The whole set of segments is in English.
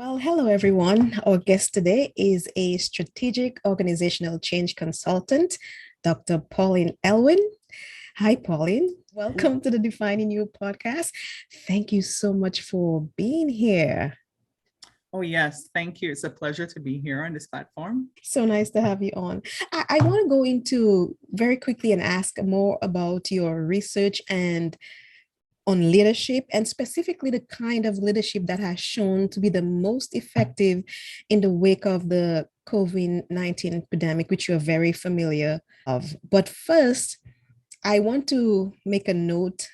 Well, hello everyone. Our guest today is a strategic organizational change consultant, Dr. Pauline Elwin. Hi, Pauline. Welcome to the Defining You podcast. Thank you so much for being here. Oh, yes. Thank you. It's a pleasure to be here on this platform. So nice to have you on. I want to go into very quickly and ask more about your research and on leadership, and specifically the kind of leadership that has shown to be the most effective in the wake of the COVID-19 pandemic, which you're very familiar of. But first, I want to make a note.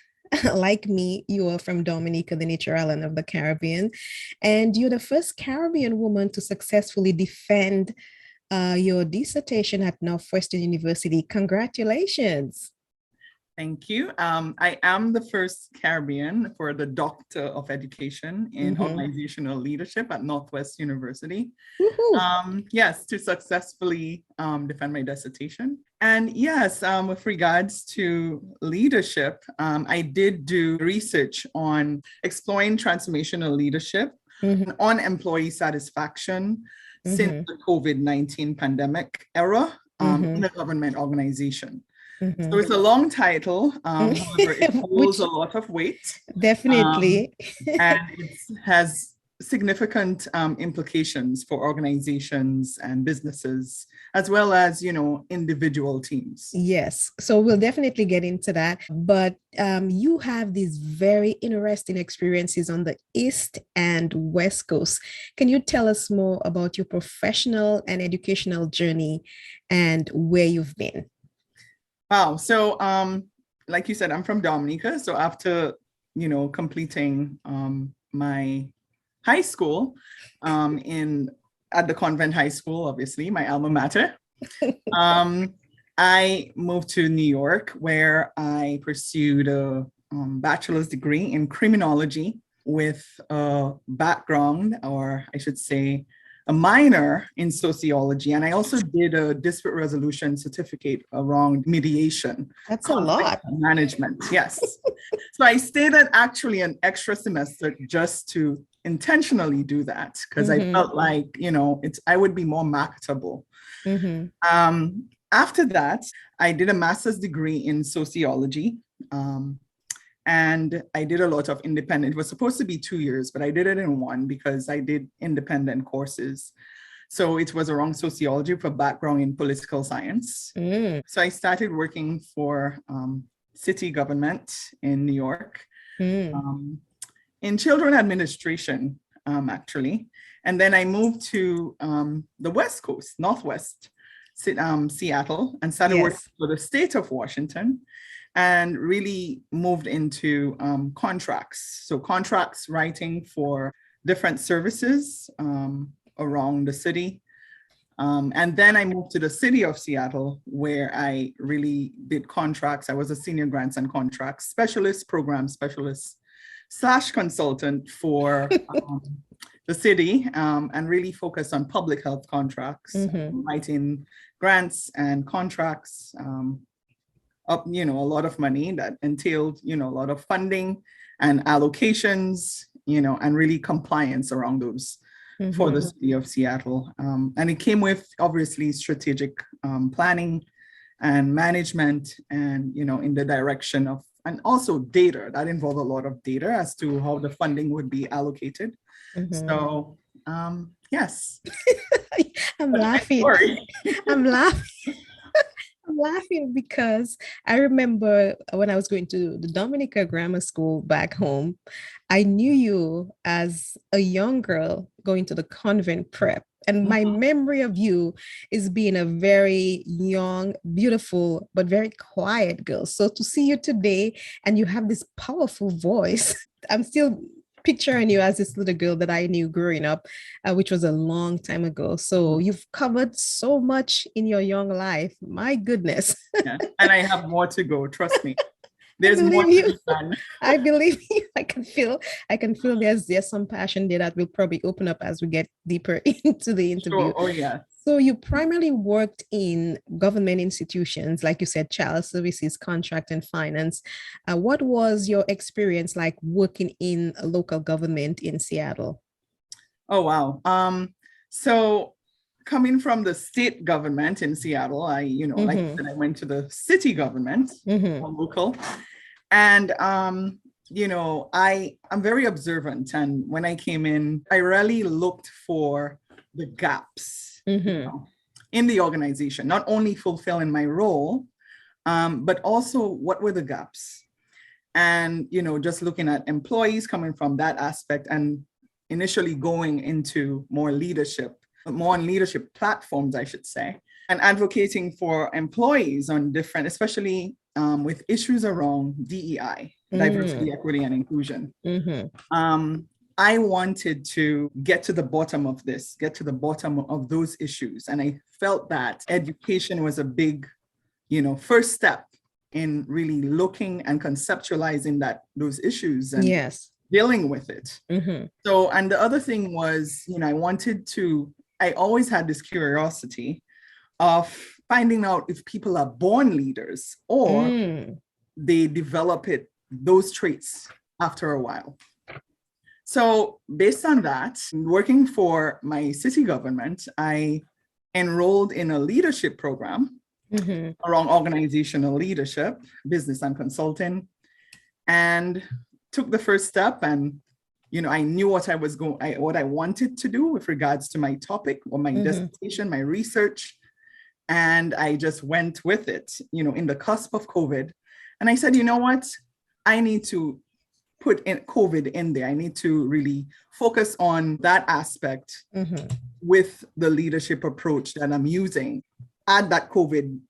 Like me, you are from Dominica, the nature island of the Caribbean, and you're the first Caribbean woman to successfully defend your dissertation at Northwestern University. Congratulations. Thank you. I am the first Caribbean for the Doctor of Education in Organizational Leadership at Northwest University. Yes, to successfully defend my dissertation. And yes, with regards to leadership, I did do research on exploring transformational leadership on employee satisfaction since the COVID-19 pandemic era in a government organization. So it's a long title, however, it holds a lot of weight. Definitely. And it has significant implications for organizations and businesses, as well as, individual teams. Yes. So we'll definitely get into that. But you have these very interesting experiences on the East and West Coast. Can you tell us more about your professional and educational journey and where you've been? Wow. So, like you said, I'm from Dominica. So after, completing my high school at the convent high school, obviously, my alma mater, I moved to New York, where I pursued a bachelor's degree in criminology with a background, or I should say, a minor in sociology, and I also did a dispute resolution certificate around mediation. That's a lot. Management, yes. So I stayed at actually an extra semester just to intentionally do that, because I felt like, I would be more marketable. After that, I did a master's degree in sociology. And I did a lot of independent. It was supposed to be 2 years, but I did it in one because I did independent courses. So it was around sociology with a background in political science. So I started working for city government in New York, in children administration, actually. And then I moved to the West Coast, Northwest, Seattle, and started working for the state of Washington, and really moved into contracts. So contracts writing for different services around the city. And then I moved to the city of Seattle, where I really did contracts. I was a senior grants and contracts specialist, program specialist / consultant for the city, and really focused on public health contracts, writing grants and contracts, up, a lot of money that entailed, a lot of funding and allocations, and really compliance around those for the city of Seattle. And it came with obviously strategic planning and management, and, in the direction of, and also data that involved a lot of data as to how the funding would be allocated. So, yes. I'm laughing. I'm laughing. I'm laughing because I remember when I was going to the Dominica Grammar School back home, I knew you as a young girl going to the convent prep. And my memory of you is being a very young, beautiful, but very quiet girl. So to see you today and you have this powerful voice, I'm still picturing you as this little girl that I knew growing up, which was a long time ago. So you've covered so much in your young life. My goodness. Yeah. And I have more to go. Trust me. There's more to be done. I believe you. I can feel there's some passion there that will probably open up as we get deeper into the interview. Sure. Oh, yeah. So you primarily worked in government institutions, like you said, child services, contract, and finance. What was your experience like working in a local government in Seattle? Oh, wow. So coming from the state government in Seattle, like I said, I went to the city government, local, and I'm very observant. And when I came in, I really looked for the gaps, in the organization, not only fulfilling my role, but also what were the gaps. And just looking at employees coming from that aspect, and initially going into more on leadership platforms, I should say, and advocating for employees on different, especially with issues around DEI, diversity, equity, and inclusion. I wanted to get to the bottom of this, get to the bottom of those issues. And I felt that education was a big, first step in really looking and conceptualizing those issues and dealing with it. So, and the other thing was, I always had this curiosity of finding out if people are born leaders or they develop those traits after a while. So based on that, working for my city government, I enrolled in a leadership program around organizational leadership, business and consulting, and took the first step. And I knew what I wanted to do with regards to my topic or my dissertation, my research, and I just went with it. In the cusp of COVID, and I said, you know what, I need to put in COVID in there. I need to really focus on that aspect with the leadership approach that I'm using. Add that COVID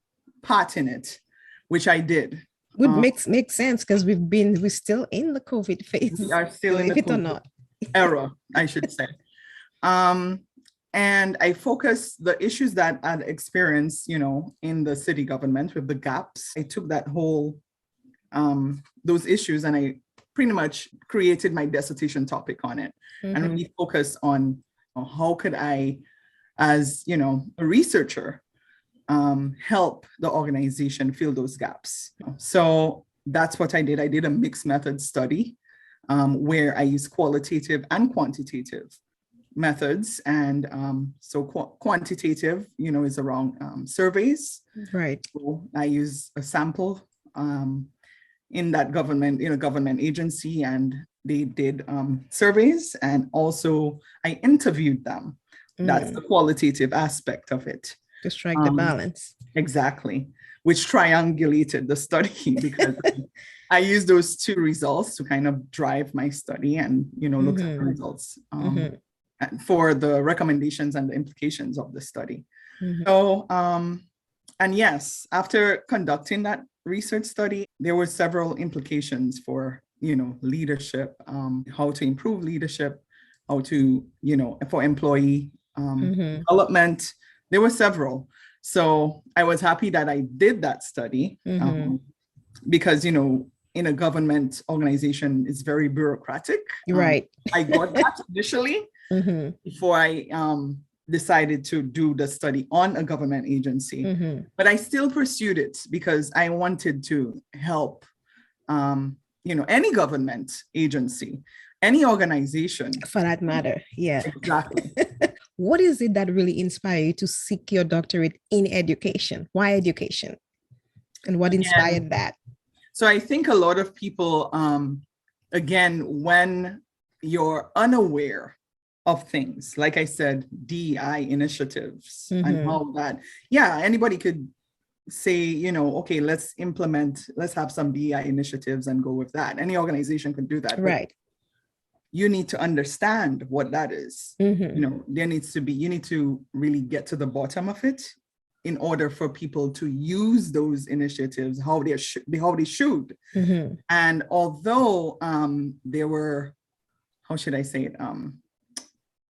part in it, which I did. Would makes sense because we're still in the COVID phase. We are still in the COVID or not. era, I should say. And I focused the issues that I'd experienced, in the city government with the gaps. I took that whole, those issues, and I pretty much created my dissertation topic on it, and really focused on how could I, as a researcher, help the organization fill those gaps. So that's what I did. I did a mixed method study where I used qualitative and quantitative methods. And so quantitative, is around surveys. Right. So I use a sample in that government agency, and they did surveys, and also I interviewed them. That's the qualitative aspect of it. To strike the balance. Exactly, which triangulated the study because I used those two results to kind of drive my study and, look at the results for the recommendations and the implications of the study. So, and yes, after conducting that research study, there were several implications for, leadership, how to improve leadership, how to, for employee development. There were several. So I was happy that I did that study because, in a government organization, it's very bureaucratic. Right. I got that initially before I decided to do the study on a government agency. But I still pursued it because I wanted to help, any government agency, any organization. For that matter. Yeah. Exactly. What is it that really inspired you to seek your doctorate in education? Why education? And what inspired that? So I think a lot of people, again, when you're unaware of things, like I said, DEI initiatives and how that, anybody could say, okay, let's have some DEI initiatives and go with that. Any organization could do that. Right. You need to understand what that is. You need to really get to the bottom of it in order for people to use those initiatives how they should. And although there were, how should I say it,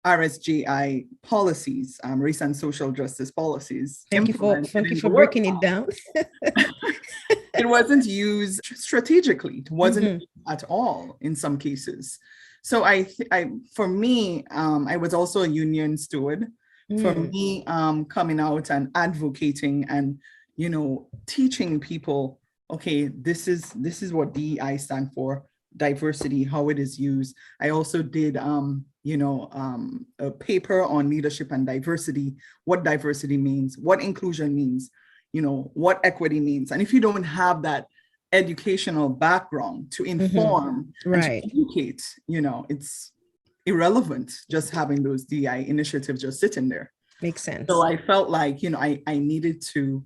RSJI policies, race and social justice policies. Thank you for breaking it down. It wasn't used strategically. It wasn't used at all in some cases. So for me, I was also a union steward. For me, coming out and advocating and, teaching people, okay, this is what DEI stand for, diversity, how it is used. I also did a paper on leadership and diversity, what diversity means, what inclusion means, what equity means. And if you don't have that educational background to inform and to educate, it's irrelevant just having those DI initiatives just sitting there. Makes sense. So I felt like, I needed to,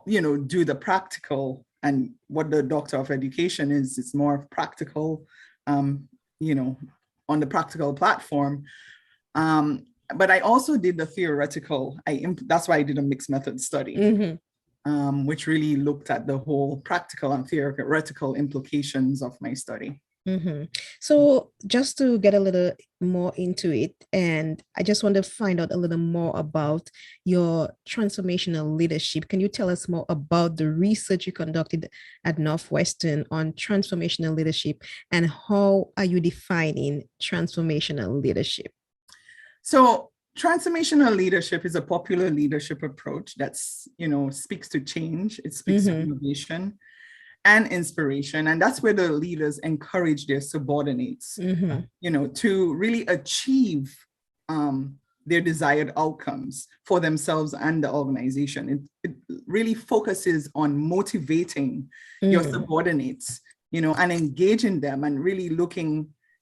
do the practical, and what the Doctor of Education is, it's more practical, on the practical platform. But I also did the theoretical. That's why I did a mixed method study, which really looked at the whole practical and theoretical implications of my study. So just to get a little more into it, and I just want to find out a little more about your transformational leadership. Can you tell us more about the research you conducted at Northwestern on transformational leadership, and how are you defining transformational leadership? So transformational leadership is a popular leadership approach that's, speaks to change. It speaks to innovation and inspiration. And that's where the leaders encourage their subordinates, to really achieve their desired outcomes for themselves and the organization. It really focuses on motivating your subordinates, and engaging them, and really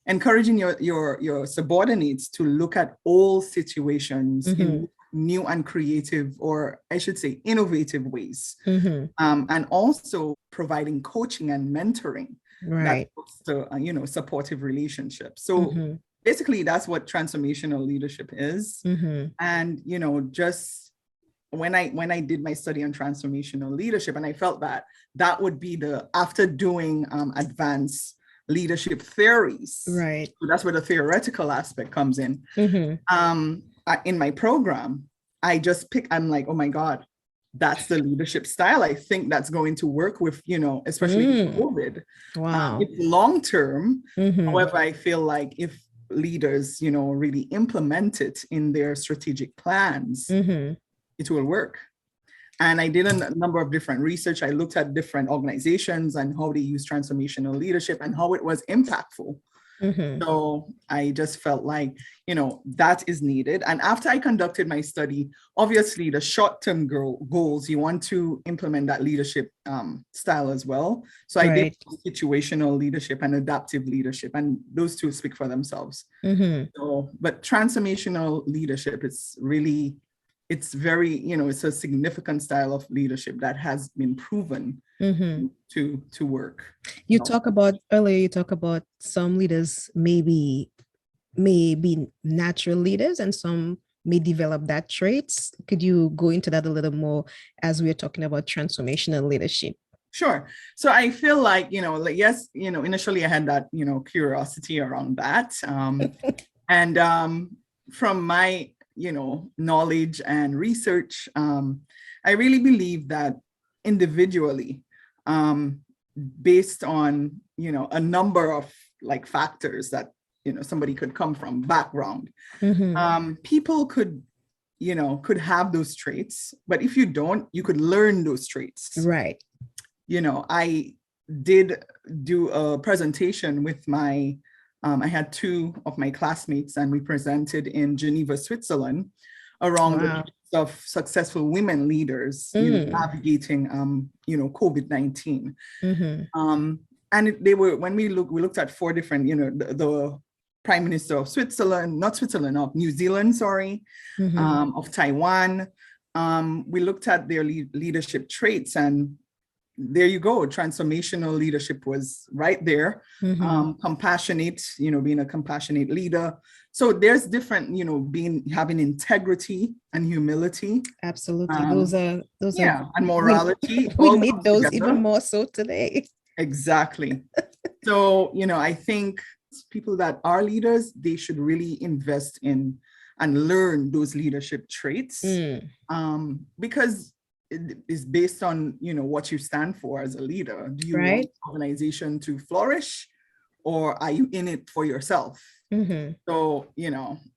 encouraging your subordinates to look at all situations in new and creative, or I should say innovative ways, and also providing coaching and mentoring that to supportive relationships. So basically that's what transformational leadership is. And just when I did my study on transformational leadership, and I felt that would be after doing advanced leadership theories, right? So that's where the theoretical aspect comes in. In my program, I'm like, oh my God, that's the leadership style. I think that's going to work with, especially COVID. Wow. It's long term. However, I feel like if leaders, really implement it in their strategic plans, it will work. And I did a number of different research. I looked at different organizations and how they use transformational leadership and how it was impactful. So I just felt like, that is needed. And after I conducted my study, obviously the short-term goals, you want to implement that leadership style as well. So I did situational leadership and adaptive leadership, and those two speak for themselves. So, but transformational leadership is really, it's very, it's a significant style of leadership that has been proven to work. You talk about some leaders may be natural leaders, and some may develop that traits. Could you go into that a little more as we're talking about transformational leadership? Sure. So I feel like, yes, initially I had that, curiosity around that. And from my, knowledge and research, I really believe that individually, based on, a number of factors that, somebody could come from, background, people could have those traits, but if you don't, you could learn those traits. Right. I did do a presentation with I had two of my classmates, and we presented in Geneva, Switzerland, around the traits of successful women leaders, navigating, COVID-19. And they were, when we looked at four different, the Prime Minister of New Zealand, of Taiwan. We looked at their leadership traits, and there you go. Transformational leadership was right there. Compassionate, being a compassionate leader. So there's different, having integrity and humility. Absolutely. Those are and morality. We need those together. Even more so today. Exactly. So, I think people that are leaders, they should really invest in and learn those leadership traits, because it is based on, what you stand for as a leader. Do you want the organization to flourish, or are you in it for yourself? So,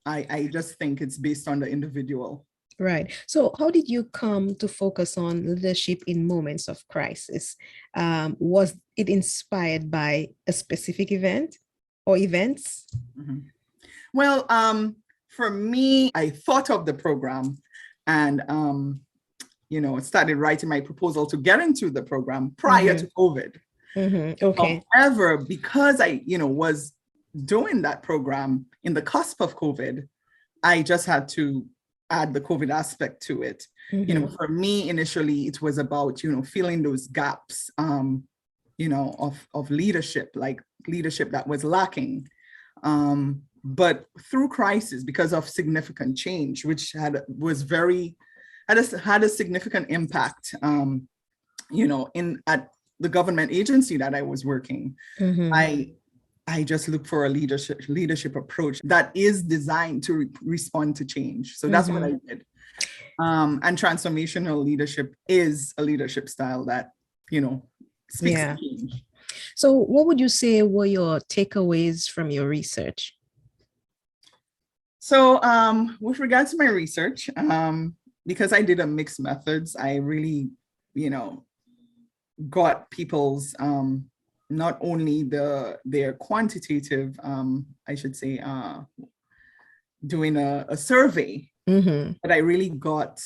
I just think it's based on the individual. Right. So how did you come to focus on leadership in moments of crisis? Was it inspired by a specific event or events? Well, for me, I thought of the program and, started writing my proposal to get into the program prior to COVID. Okay. However, because I, was doing that program in the cusp of COVID, I just had to add the COVID aspect to it. For me, initially, it was about, filling those gaps, of leadership, like leadership that was lacking. But through crisis, because of significant change, which had a significant impact, at the government agency that I was working, I just look for a leadership approach that is designed to respond to change. So that's what I did. And transformational leadership is a leadership style that, speaks to change. So what would you say were your takeaways from your research? So with regards to my research, because I did a mixed methods, I really, got people's not only their quantitative, I should say, doing a survey, but I really got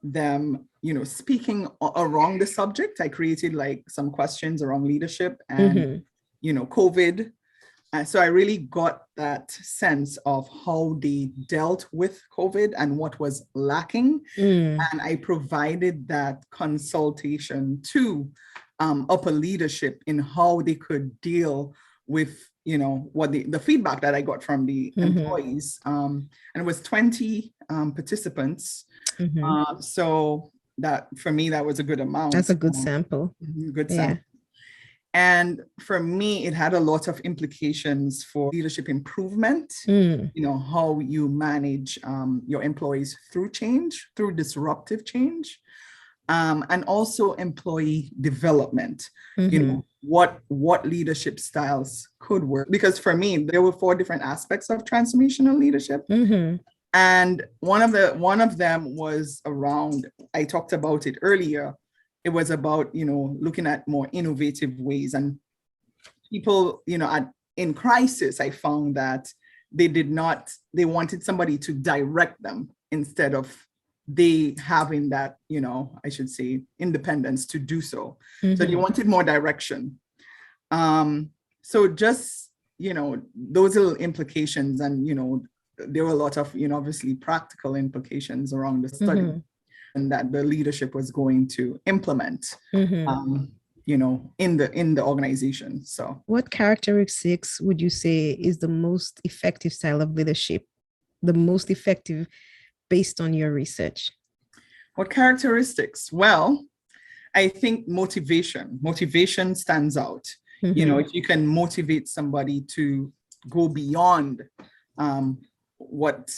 them, speaking around the subject. I created like some questions around leadership and, COVID. And so I really got that sense of how they dealt with COVID and what was lacking. And I provided that consultation to upper leadership in how they could deal with, what the feedback that I got from the employees. And it was 20 participants. So that for me, that was a good amount. That's a good sample. Good sample. And for me, it had a lot of implications for leadership improvement, how you manage your employees through change, through disruptive change, and also employee development, what leadership styles could work. Because for me, there were 4 different aspects of transformational leadership. And one of them was around, I talked about it earlier, it was about, looking at more innovative ways. And people, in crisis, I found that they wanted somebody to direct them instead of they having that, I should say, independence to do so. So they wanted more direction. So just, those little implications and, there were a lot of, obviously practical implications around the study. And that the leadership was going to implement, in the organization. So, what characteristics would you say is the most effective style of leadership, the most effective based on your research? What characteristics? Well, I think motivation stands out. If you can motivate somebody to go beyond what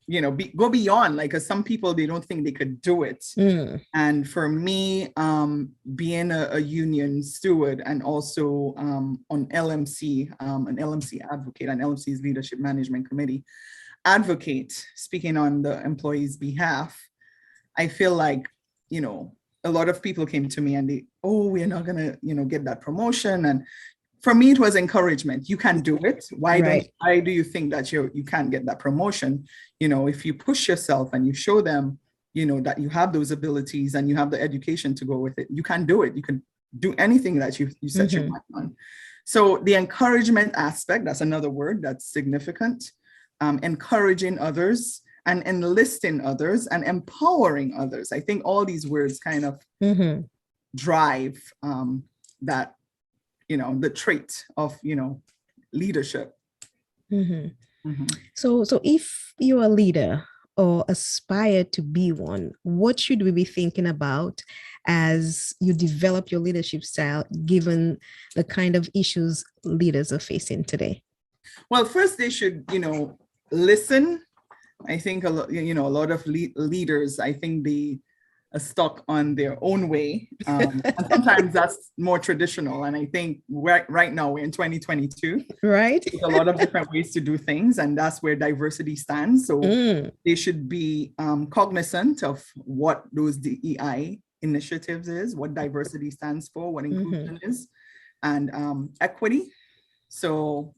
go beyond, like, cause some people, they don't think they could do it. And for me, being a union steward and also on LMC, an LMC advocate, and LMC's Leadership Management Committee advocate, speaking on the employees' behalf, I feel like, a lot of people came to me and we're not gonna, get that promotion. And for me, it was encouragement. You can do it. Why do you think that you can't get that promotion? If you push yourself and you show them, that you have those abilities and you have the education to go with it, you can do it. You can do anything that you set your mind on. So the encouragement aspect, that's another word that's significant. Encouraging others and enlisting others and empowering others. I think all these words kind of drive that, the trait of, leadership. So if you're a leader or aspire to be one, what should we be thinking about as you develop your leadership style, given the kind of issues leaders are facing today? Well, first they should, listen. I think a lot of leaders, I think they are stuck on their own way. And sometimes that's more traditional. And I think right now we're in 2022. Right. There's a lot of different ways to do things. And that's where diversity stands. So they should be cognizant of what those DEI initiatives is, what diversity stands for, what inclusion is, and equity. So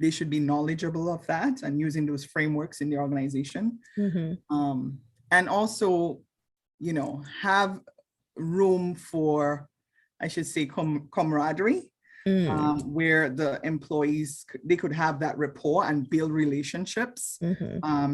they should be knowledgeable of that and using those frameworks in the organization. And also, have room for, I should say, camaraderie, where the employees, they could have that rapport and build relationships.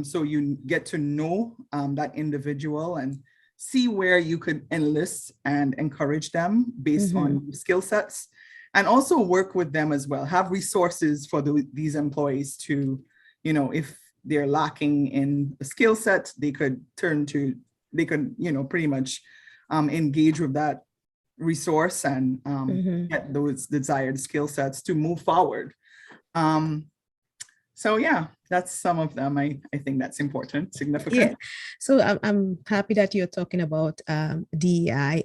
So you get to know that individual and see where you could enlist and encourage them based on skill sets, and also work with them as well. Have resources for these employees to, if they're lacking in a skill set, they could pretty much engage with that resource and get those desired skill sets to move forward. So yeah, that's some of them. I think that's important, significant. Yeah. So I'm happy that you're talking about DEI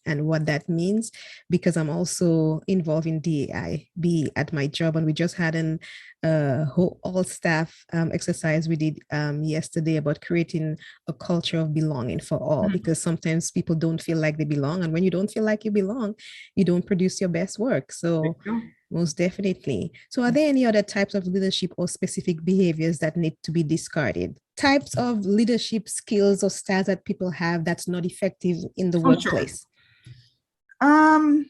and what that means, because I'm also involved in DEI, be at my job, and we just had an whole all staff exercise we did yesterday about creating a culture of belonging for all, because sometimes people don't feel like they belong, and when you don't feel like you belong, you don't produce your best work. So most definitely. So are there any other types of leadership or specific behaviors that need to be discarded? Types of leadership skills or styles that people have that's not effective in the workplace? Sure.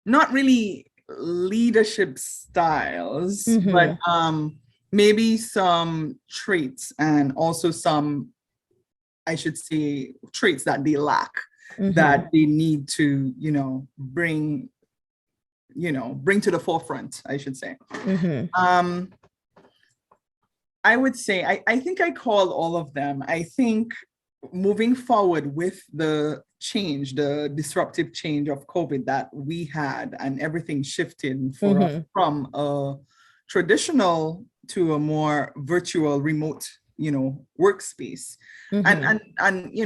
Not really leadership styles, but maybe some traits, and also some, I should say, traits that they lack, that they need to, bring to the forefront, I should say. I would say, I think I call all of them. I think moving forward with the change, the disruptive change of COVID that we had, and everything shifted for us from a traditional to a more virtual, remote, workspace. And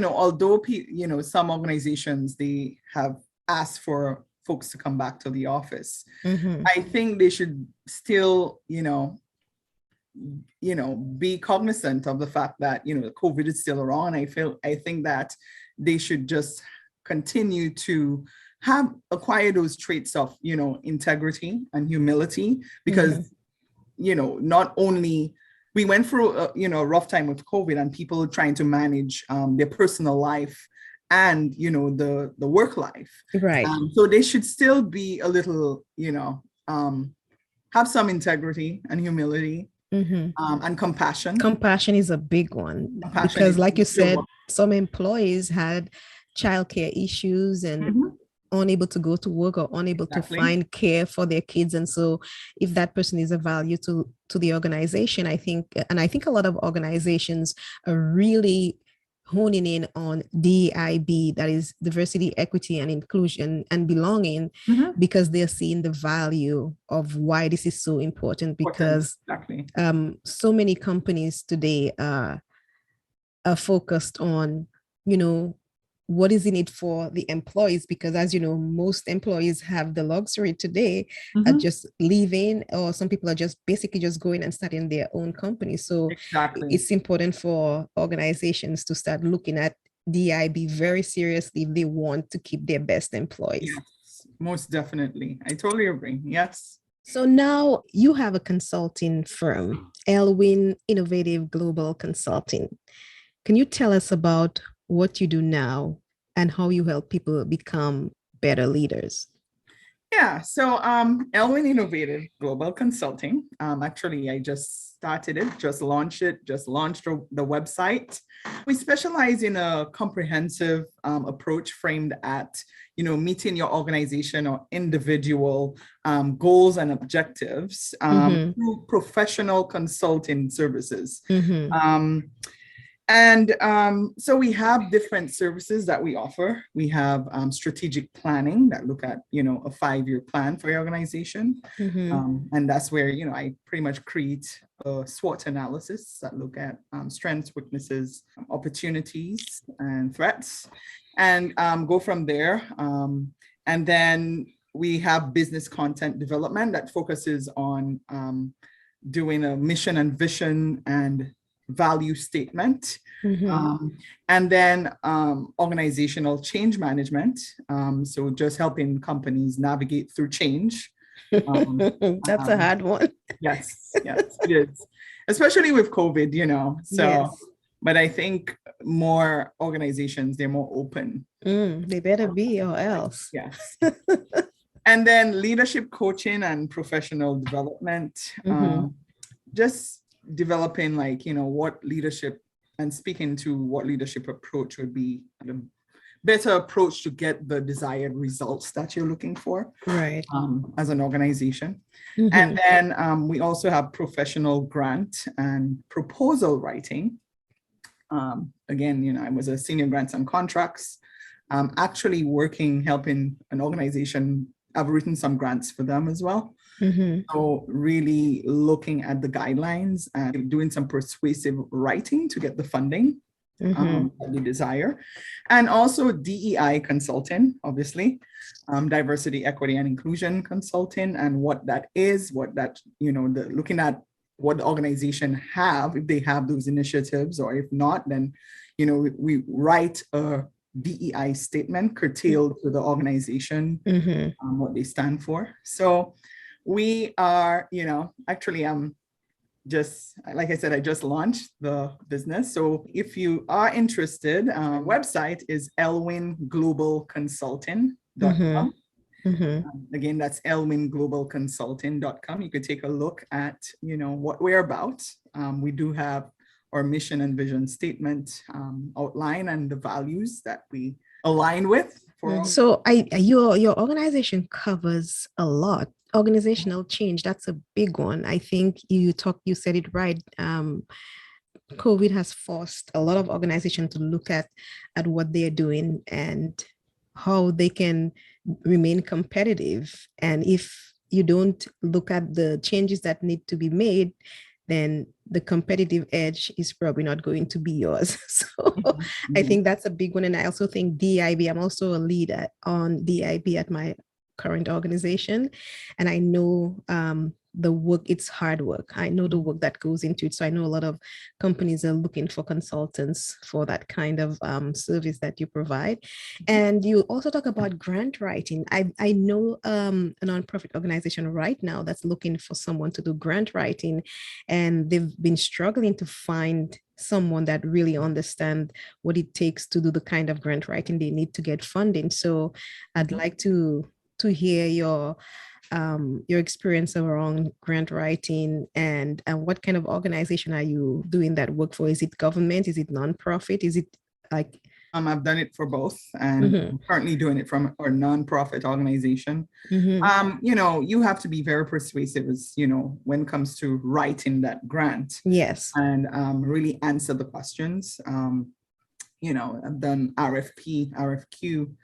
although some organizations, they have asked for folks to come back to the office, I think they should still, be cognizant of the fact that, COVID is still around. I think that they should just continue to acquire those traits of, integrity and humility, because, not only we went through a rough time with COVID and people trying to manage their personal life and, the work life. Right. So they should still be a little, have some integrity and humility. And compassion. Compassion is a big one, because like you said, some employees had childcare issues and unable to go to work or unable to find care for their kids. And so if that person is a value to the organization, I think a lot of organizations are really honing in on DEIB, that is diversity, equity, and inclusion and belonging, because they're seeing the value of why this is so important. Because so many companies today are focused on, what is in it for the employees, because as you know, most employees have the luxury today of just leaving, or some people are just basically just going and starting their own company. So it's important for organizations to start looking at DIB very seriously if they want to keep their best employees. Yes, most definitely. I totally agree. Yes. So now you have a consulting firm, Elwin Innovative Global Consulting. Can you tell us about what you do now and how you help people become better leaders? Yeah, so Elwin Innovative Global Consulting. Actually, I just started it, just launched the website. We specialize in a comprehensive approach framed at, meeting your organization or individual goals and objectives through professional consulting services. And so we have different services that we offer. We have strategic planning that look at, a 5-year plan for your organization. And that's where, I pretty much create a SWOT analysis that look at strengths, weaknesses, opportunities, and threats, and go from there. And then we have business content development that focuses on doing a mission and vision and value statement, and then organizational change management. So just helping companies navigate through change That's a Um, hard one. yes, yes, it is, especially with COVID, Yes. So, but I think more organizations, they're more open. They better be, or else. Yes. And then leadership coaching and professional development, Mm-hmm. just developing what leadership and speaking to what leadership approach would be the better approach to get the desired results that you're looking for Right. as an organization. Mm-hmm. And then we also have professional grant and proposal writing. Again, I was a senior grants and contracts, actually helping an organization. I've written some grants for them as well. Mm-hmm. So really looking at the guidelines and doing some persuasive writing to get the funding Mm-hmm. that they desire. And also DEI consulting, obviously, diversity, equity, and inclusion consulting, and what that is, looking at what the organization have, if they have those initiatives, or if not, then, we write a DEI statement curtailed to the organization, Mm-hmm. what they stand for. So we are, actually, just like I said, I just launched the business. So if you are interested, website is elwinglobalconsulting.com. Mm-hmm. Again, that's elwinglobalconsulting.com. You could take a look at, what we're about. We do have our mission and vision statement outline and the values that we align with. So your organization covers a lot. Organizational change, that's a big one. I think you said it right. COVID has forced a lot of organizations to look at what they're doing and how they can remain competitive. And if you don't look at the changes that need to be made, then the competitive edge is probably not going to be yours. So I think that's a big one. And I also think DIB, I'm also a lead on DIB at my current organization. And I know the work, it's hard work. I know the work that goes into it. So I know a lot of companies are looking for consultants for that kind of service that you provide. And you also talk about grant writing. I know a nonprofit organization right now that's looking for someone to do grant writing, and they've been struggling to find someone that really understands what it takes to do the kind of grant writing they need to get funding. So I'd like to hear your experience around grant writing, and what kind of organization are you doing that work for? Is it government? Is it nonprofit? Is it like I've done it for both, and I'm currently doing it from our nonprofit organization. You have to be very persuasive as, when it comes to writing that grant. Yes. And really answer the questions. I've done RFP, RFQ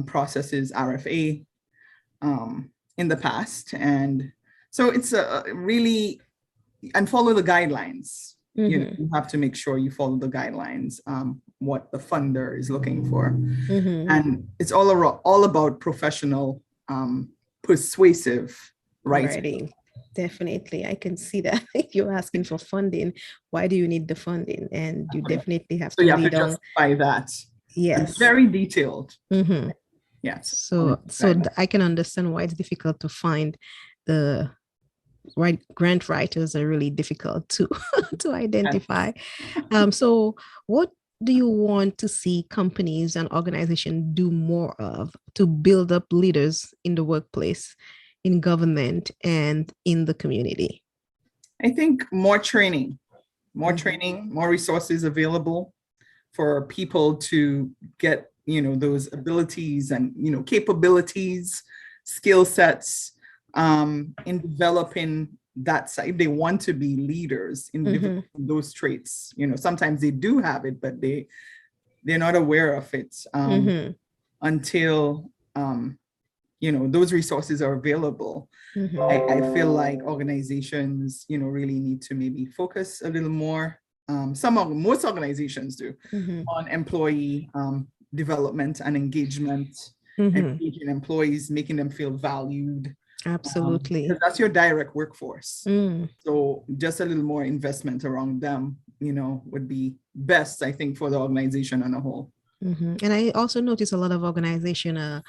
processes, RFA in the past. And so it's a really, and follow the guidelines. You have to make sure you follow the guidelines, what the funder is looking for. And it's all about professional, persuasive writing. Definitely. I can see that. If you're asking for funding, why do you need the funding? And you definitely have to you have to lead on. justify that. Yes. It's very detailed. Yes. So I can understand why it's difficult to find the right grant writers are really difficult to identify. So what do you want to see companies and organizations do more of to build up leaders in the workplace, in government, and in the community? I think more training, more resources available for people to get, those abilities and, capabilities, skill sets in developing that side. If they want to be leaders in developing those traits, sometimes they do have it, but they're not aware of it until those resources are available. I feel like organizations, really need to maybe focus a little more. Most organizations do on employee development and engagement, engaging employees, making them feel valued. Absolutely. Because that's your direct workforce. So just a little more investment around them, would be best, I think, for the organization on a whole. And I also notice a lot of organizations are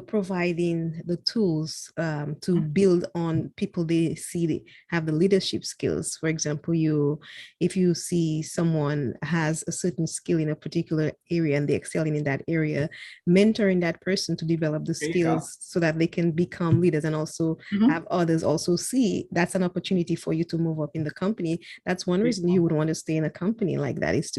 providing the tools to build on people they see they have the leadership skills. For example, if you see someone has a certain skill in a particular area and they're excelling in that area, mentoring that person to develop the skills so that they can become leaders, and also have others also see that's an opportunity for you to move up in the company. That's one reason you would want to stay in a company like that, is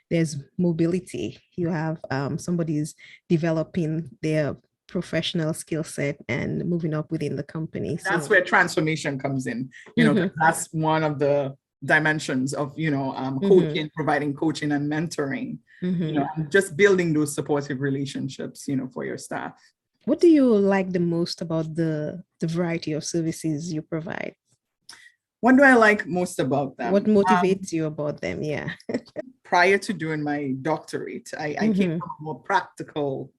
there's mobility. You have somebody's developing their professional skill set and moving up within the company. That's where transformation comes in. That's one of the dimensions of coaching, providing coaching and mentoring, just building those supportive relationships for your staff. What do you like the most about the variety of services you provide? What do I like most about them? What motivates you about them? Yeah. Prior to doing my doctorate, I came from a more practical,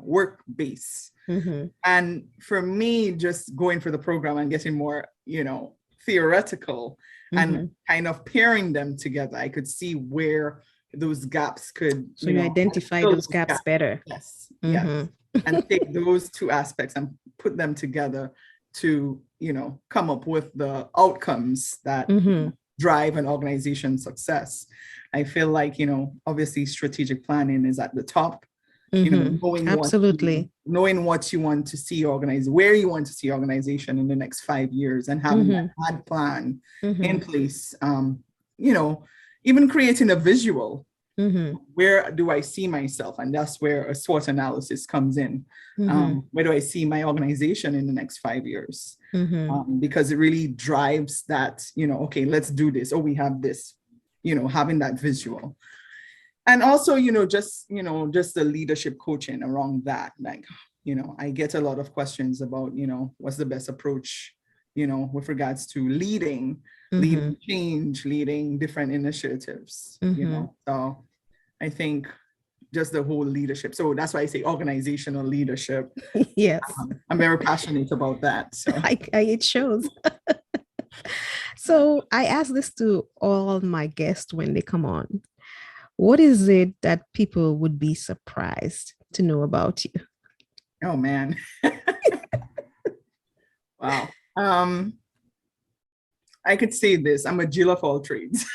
work base. And for me, just going for the program and getting more, theoretical and kind of pairing them together, I could see where those gaps could. So you identify those gaps better. Yes. Yes. And take those two aspects and put them together to, come up with the outcomes that drive an organization's success. I feel like, obviously strategic planning is at the top, knowing knowing what you want to see where you want to see organization in the next 5 years, and having that plan in place, even creating a visual. Where do I see myself? And that's where a SWOT analysis comes in. Where do I see my organization in the next 5 years? Because it really drives that, okay, let's do this. Oh, we have this, having that visual. And also, just the leadership coaching around that. Like, I get a lot of questions about, what's the best approach, with regards to leading change, leading different initiatives, So I think just the whole leadership. So that's why I say organizational leadership. Yes. I'm very passionate about that. So it shows. So I ask this to all my guests when they come on. What is it that people would be surprised to know about you? Oh, man. Wow. I could say this. I'm a Jill of all trades.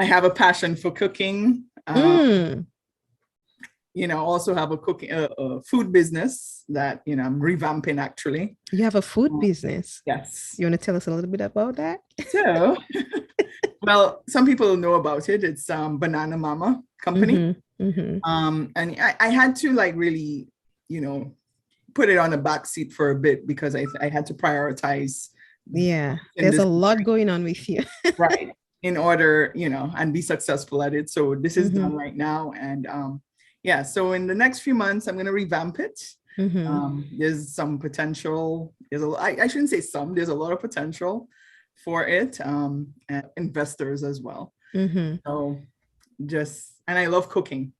I have a passion for cooking. Also have a food business that, I'm revamping actually. You have a food business? Yes. You want to tell us a little bit about that? So, well, some people know about it. It's Banana Mama Company. And I had to really, put it on the back seat for a bit because I had to prioritize. Yeah, there's a lot going on with you. Right. In order, and be successful at it. So this is done right now. And so in the next few months, I'm going to revamp it. There's some potential. I shouldn't say some, there's a lot of potential for it, and investors as well. So and I love cooking.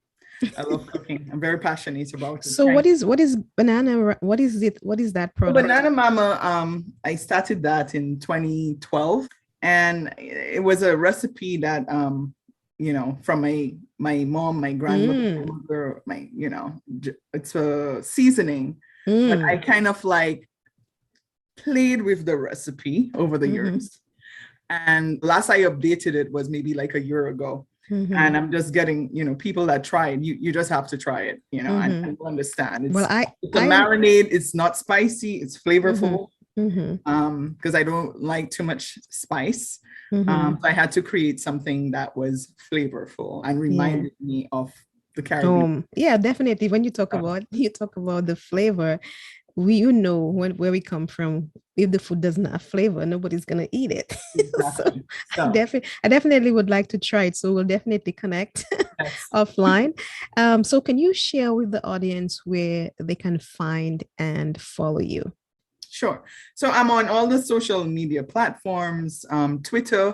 I love cooking. I'm very passionate about it. So what is Banana? What is it? What is that product? Banana Mama, I started that in 2012. And it was a recipe that, from my mom, my grandmother, it's a seasoning. But I kind of played with the recipe over the years. And last I updated it was maybe a year ago. And I'm just getting, people that try it. You just have to try it, and understand. It's a marinade. It's not spicy. It's flavorful. Because I don't like too much spice. So I had to create something that was flavorful and reminded me of the Caribbean. Yeah, definitely. When you talk about the flavor, where we come from. If the food doesn't have flavor, nobody's gonna eat it. Exactly. I definitely would like to try it. So we'll definitely connect offline. So can you share with the audience where they can find and follow you? Sure. So I'm on all the social media platforms, Twitter,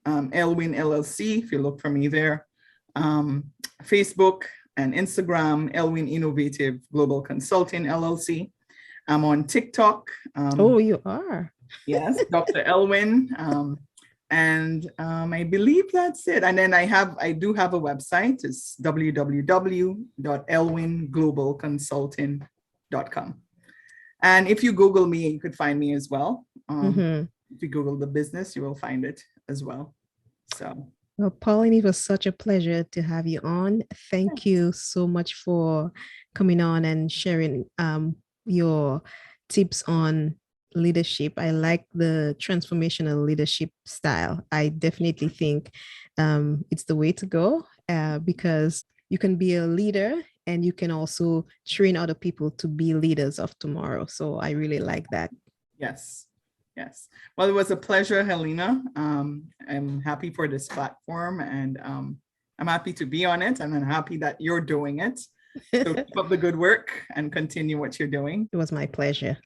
Elwin LLC, if you look for me there, Facebook and Instagram, Elwin Innovative Global Consulting LLC. I'm on TikTok. You are? Yes, Dr. Elwin. And I believe that's it. And then I do have a website. It's www.elwinglobalconsulting.com. And if you Google me, you could find me as well. If you Google the business, you will find it as well. So. Well, Pauline, it was such a pleasure to have you on. Thank you so much for coming on and sharing your tips on leadership. I like the transformational leadership style. I definitely think it's the way to go because you can be a leader and you can also train other people to be leaders of tomorrow. So I really like that. Yes. Yes. Well, it was a pleasure, Helena. I'm happy for this platform and I'm happy to be on it and I'm happy that you're doing it. So keep up the good work and continue what you're doing. It was my pleasure.